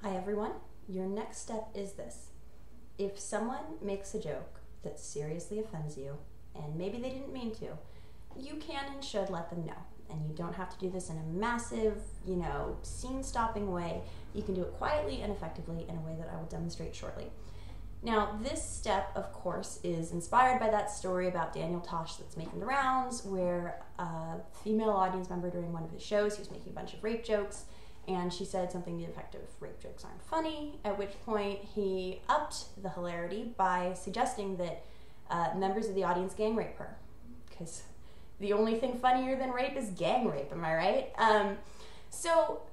Hi everyone, your next step is this. If someone makes a joke that seriously offends you, and maybe they didn't mean to, you can and should let them know. And you don't have to do this in a massive, scene-stopping way. You can do it quietly and effectively in a way that I will demonstrate shortly. Now, this step, of course, is inspired by that story about Daniel Tosh that's making the rounds, where a female audience member during one of his shows, he was making a bunch of rape jokes, and she said something to the effect of, "Rape jokes aren't funny," at which point he upped the hilarity by suggesting that members of the audience gang rape her. Because the only thing funnier than rape is gang rape, am I right? So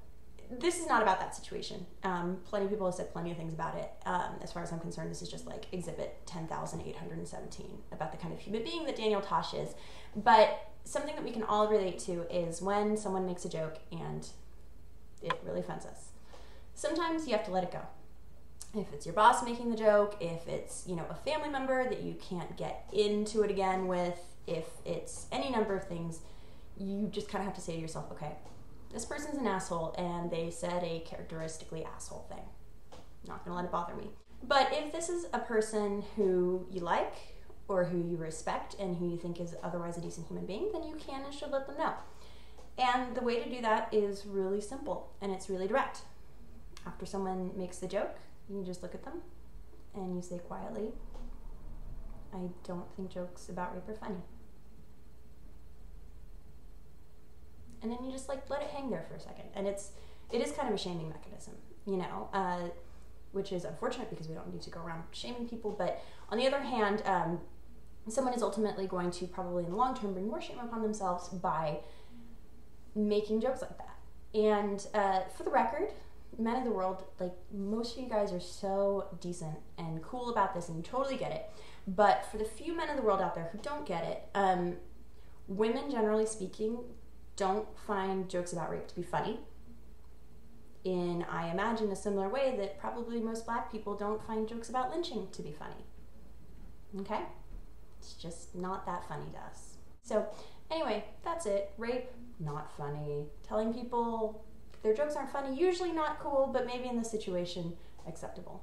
this is not about that situation. Plenty of people have said plenty of things about it. As far as I'm concerned, this is just like exhibit 10,817 about the kind of human being that Daniel Tosh is. But something that we can all relate to is when someone makes a joke and it really offends us. Sometimes you have to let it go. If it's your boss making the joke, if it's a family member that you can't get into it again with, if it's any number of things, you just kind of have to say to yourself, okay, this person's an asshole and they said a characteristically asshole thing. I'm not gonna let it bother me. But if this is a person who you like or who you respect and who you think is otherwise a decent human being, then you can and should let them know. And the way to do that is really simple and it's really direct. After someone makes the joke, you just look at them and you say quietly, "I don't think jokes about rape are funny." And then you just let it hang there for a second. And it is kind of a shaming mechanism, which is unfortunate because we don't need to go around shaming people. But on the other hand, someone is ultimately going to probably in the long term bring more shame upon themselves by making jokes like that. And for the record, men of the world, most of you guys are so decent and cool about this and you totally get it. But for the few men of the world out there who don't get it, women generally speaking don't find jokes about rape to be funny. In, I imagine, a similar way that probably most black people don't find jokes about lynching to be funny. Okay? It's just not that funny to us. So anyway, that's it. Rape, not funny. Telling people their jokes aren't funny, usually not cool, but maybe in this situation, acceptable.